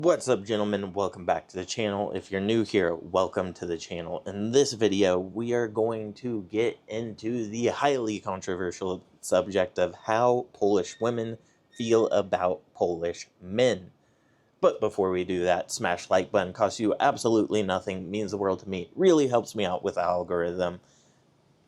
What's up, gentlemen? Welcome back to the channel. If you're new here, welcome to the channel. In this video, we are going to get into the highly controversial subject of how Polish women feel about Polish men. But before we do that, smash like button. Costs you absolutely nothing, means the world to me, really helps me out with the algorithm,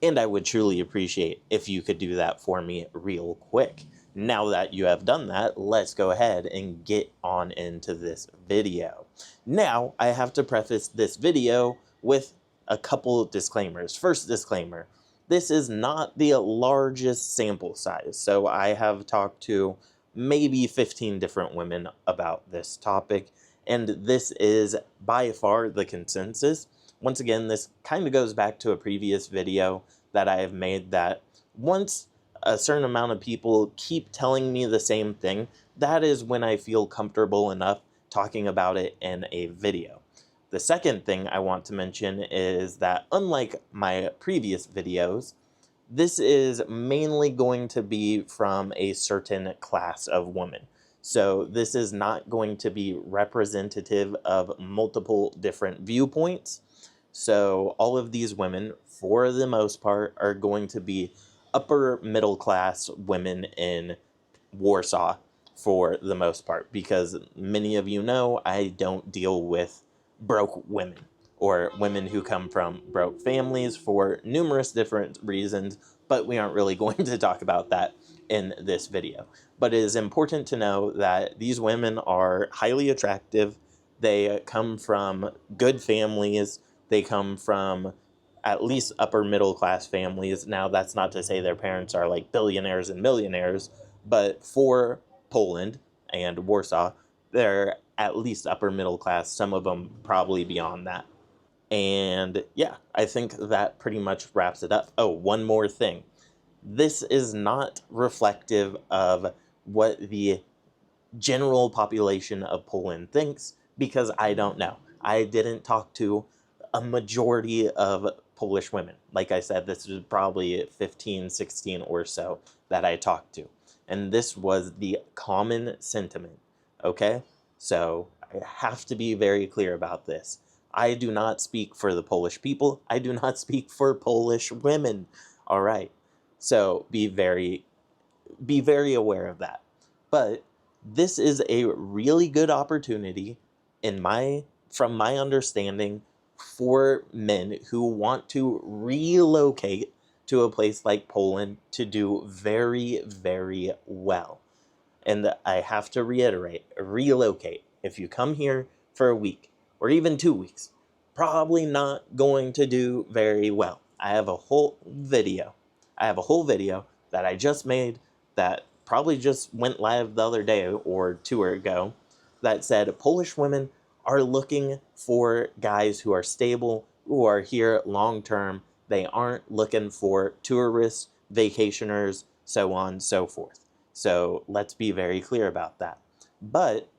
and I would truly appreciate if you could do that for me real quick. Now that you have done that, let's go ahead and get on into this video. Now, I have to preface this video with a couple disclaimers. First disclaimer, this is not the largest sample size, so I have talked to maybe 15 different women about this topic, and this is by far the consensus. Once again, this kind of goes back to a previous video that I have made, that once a certain amount of people keep telling me the same thing, that is when I feel comfortable enough talking about it in a video. The second thing I want to mention is that unlike my previous videos, this is mainly going to be from a certain class of women. So this is not going to be representative of multiple different viewpoints. So all of these women, for the most part, are going to be upper middle class women in Warsaw for the most part, because many of you know I don't deal with broke women or women who come from broke families for numerous different reasons, but we aren't really going to talk about that in this video. But it is important to know that these women are highly attractive. They come from good families. They come from at least upper middle class families. Now, that's not to say their parents are like billionaires and millionaires, but for Poland and Warsaw, they're at least upper middle class, some of them probably beyond that. And yeah, I think that pretty much wraps it up. Oh, one more thing. This is not reflective of what the general population of Poland thinks, because I don't know. I didn't talk to a majority of Polish women. Like I said, this was probably 15, 16 or so that I talked to. And this was the common sentiment, okay? So I have to be very clear about this. I do not speak for the Polish people. I do not speak for Polish women. All right. So be very aware of that. But this is a really good opportunity from my understanding, for men who want to relocate to a place like Poland to do very, very well. And I have to reiterate, relocate. If you come here for a week or even 2 weeks, probably not going to do very well. I have a whole video that I just made that probably just went live the other day or two ago, that said Polish women are looking for guys who are stable, who are here long term. They aren't looking for tourists, vacationers, so on and so forth. So let's be very clear about that. But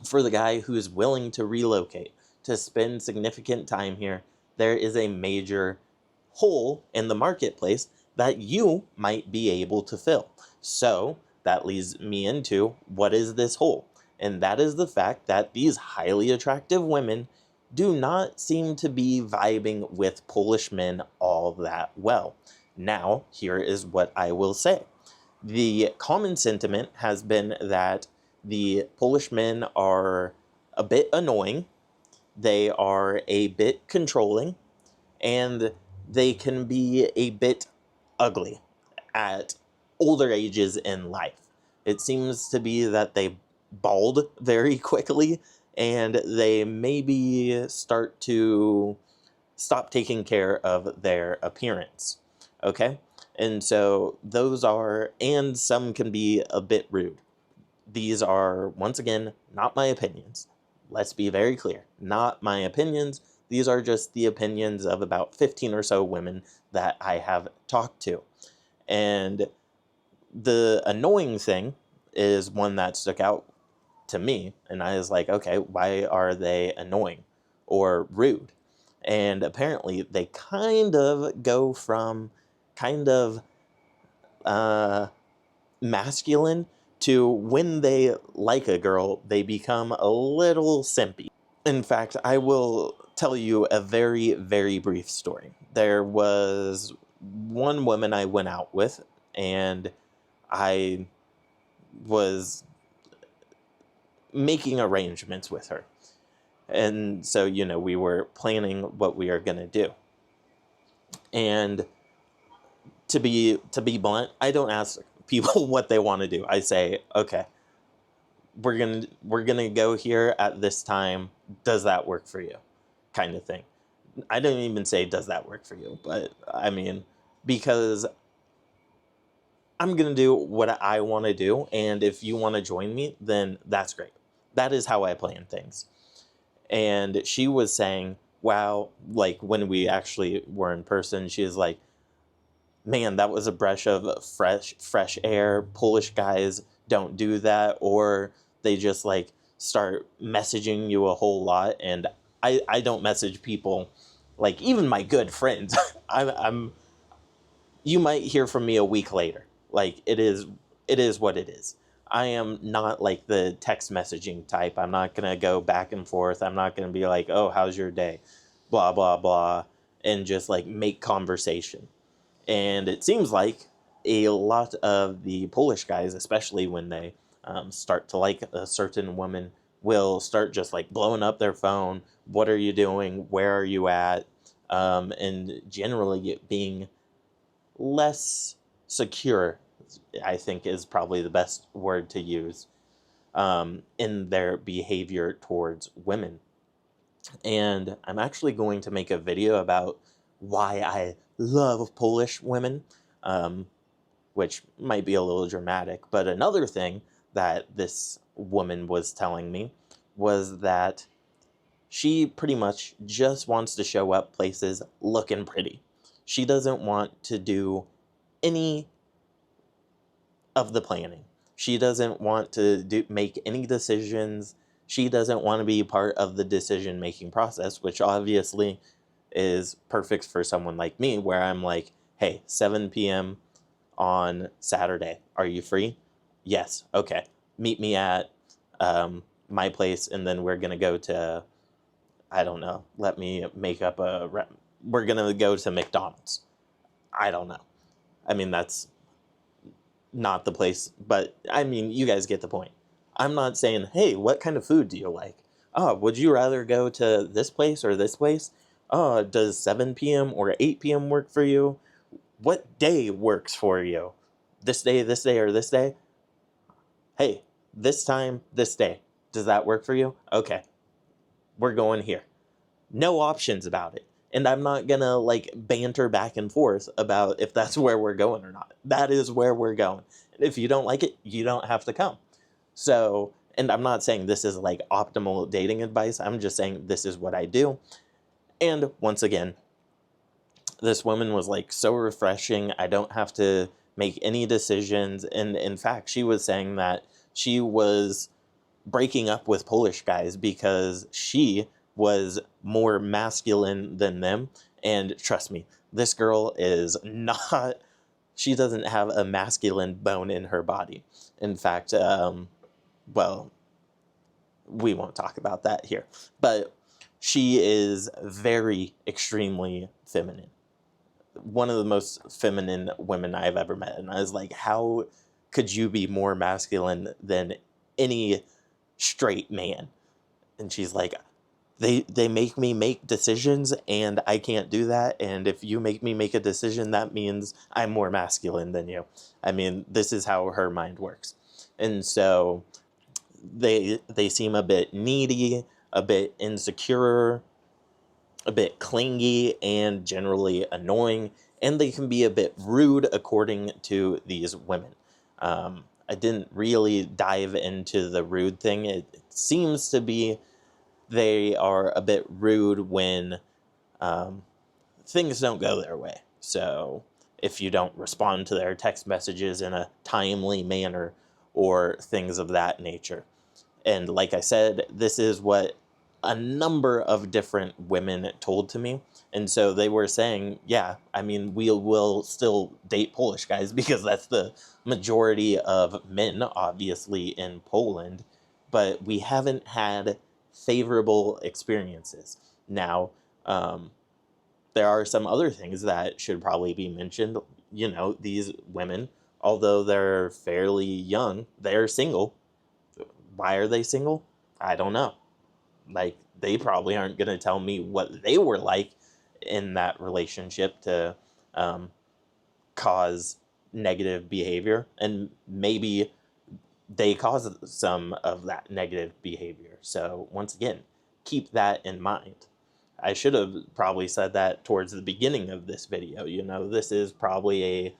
for the guy who is willing to relocate, to spend significant time here, there is a major hole in the marketplace that you might be able to fill. So that leads me into, what is this hole? And that is the fact that these highly attractive women do not seem to be vibing with Polish men all that well. Now, here is what I will say. The common sentiment has been that the Polish men are a bit annoying, they are a bit controlling, and they can be a bit ugly at older ages in life. It seems to be that they bald very quickly, and they maybe start to stop taking care of their appearance. Okay? And so those are, and some can be a bit rude. These are, once again, not my opinions. Let's be very clear. Not my opinions. These are just the opinions of about 15 or so women that I have talked to. And the annoying thing is one that stuck out to me, and I was like, okay, why are they annoying or rude? And apparently they kind of go from kind of masculine to when they like a girl, they become a little simpy. In fact, I will tell you a very, very brief story. There was one woman I went out with, and I was making arrangements with her. And so, we were planning what we are going to do. And to be blunt, I don't ask people what they want to do. I say, okay, we're gonna go here at this time. Does that work for you? Kind of thing. I don't even say, does that work for you? But I mean, because I'm going to do what I want to do. And if you want to join me, then that's great. That is how I plan things. And she was saying, wow, like when we actually were in person, she was like, man, that was a breath of fresh air. Polish guys don't do that, or they just like start messaging you a whole lot. And I don't message people, like even my good friends. You might hear from me a week later. Like it is what it is. I am not like the text messaging type. I'm not going to go back and forth. I'm not going to be like, oh, how's your day? Blah, blah, blah. And just like make conversation. And it seems like a lot of the Polish guys, especially when they start to like a certain woman, will start just like blowing up their phone. What are you doing? Where are you at? And generally being less secure, I think, is probably the best word to use in their behavior towards women. And I'm actually going to make a video about why I love Polish women, which might be a little dramatic. But another thing that this woman was telling me was that she pretty much just wants to show up places looking pretty. She doesn't want to do any of the planning. She doesn't want to make any decisions. She doesn't want to be part of the decision-making process, which obviously is perfect for someone like me, where I'm like, hey, 7 p.m. on Saturday. Are you free? Yes. Okay. Meet me at my place, and then we're going to go to, I don't know, let me make up we're going to go to McDonald's. I don't know. I mean, that's not the place, but I mean, you guys get the point. I'm not saying, hey, what kind of food do you like? Oh, would you rather go to this place or this place? Oh, does 7 p.m. or 8 p.m. work for you? What day works for you? This day, or this day? Hey, this time, this day. Does that work for you? Okay, we're going here. No options about it. And I'm not gonna like banter back and forth about if that's where we're going or not. That is where we're going. And if you don't like it, you don't have to come. So, and I'm not saying this is like optimal dating advice. I'm just saying this is what I do. And once again, this woman was like so refreshing. I don't have to make any decisions. And in fact, she was saying that she was breaking up with Polish guys because she was more masculine than them. And trust me, this girl is not, she doesn't have a masculine bone in her body. In fact, well, we won't talk about that here, but she is very extremely feminine. One of the most feminine women I've ever met. And I was like, how could you be more masculine than any straight man? And she's like, they make me make decisions and I can't do that. And if you make me make a decision, that means I'm more masculine than you. I mean, this is how her mind works. And so they seem a bit needy, a bit insecure, a bit clingy, and generally annoying. And they can be a bit rude according to these women. I didn't really dive into the rude thing. It seems to be they are a bit rude when things don't go their way. So if you don't respond to their text messages in a timely manner or things of that nature. And like I said, this is what a number of different women told to me. And so they were saying, yeah, I mean, we will still date Polish guys because that's the majority of men, obviously, in Poland. But we haven't had favorable experiences. Now, there are some other things that should probably be mentioned. You know, these women, although they're fairly young, they're single. Why are they single? I don't know. Like, they probably aren't going to tell me what they were like in that relationship to cause negative behavior. And maybe they cause some of that negative behavior. So, once again, keep that in mind. I should have probably said that towards the beginning of this video. You know, this is probably a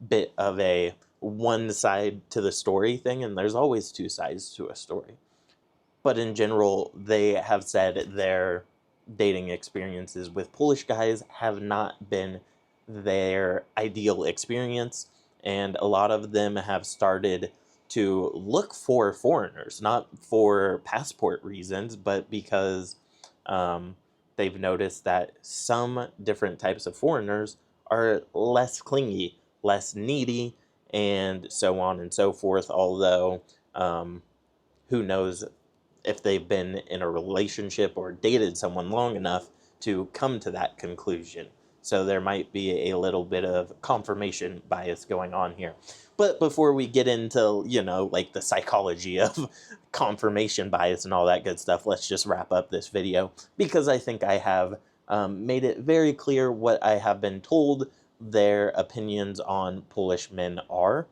bit of a one side to the story thing, and there's always two sides to a story. But in general, they have said their dating experiences with Polish guys have not been their ideal experience, and a lot of them have started to look for foreigners, not for passport reasons, but because they've noticed that some different types of foreigners are less clingy, less needy, and so on and so forth, although who knows if they've been in a relationship or dated someone long enough to come to that conclusion. So there might be a little bit of confirmation bias going on here. But before we get into, you know, like the psychology of confirmation bias and all that good stuff, let's just wrap up this video, because I think I have made it very clear what I have been told their opinions on Polish men are.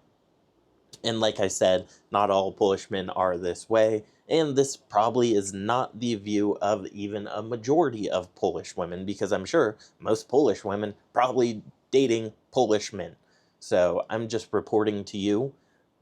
And like I said, not all Polish men are this way, and this probably is not the view of even a majority of Polish women, because I'm sure most Polish women probably dating Polish men. So I'm just reporting to you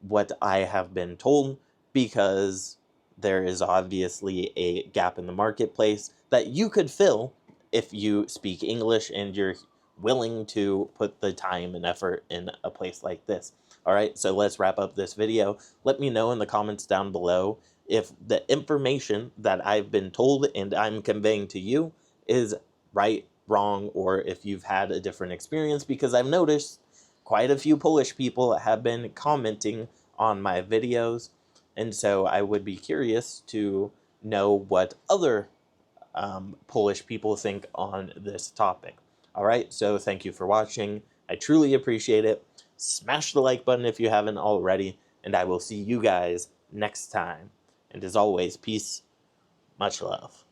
what I have been told, because there is obviously a gap in the marketplace that you could fill if you speak English and you're willing to put the time and effort in a place like this. All right, so let's wrap up this video. Let me know in the comments down below if the information that I've been told and I'm conveying to you is right, wrong, or if you've had a different experience, because I've noticed quite a few Polish people have been commenting on my videos, and so I would be curious to know what other Polish people think on this topic. All right, so thank you for watching. I truly appreciate it. Smash the like button if you haven't already, and I will see you guys next time. And as always, peace, much love.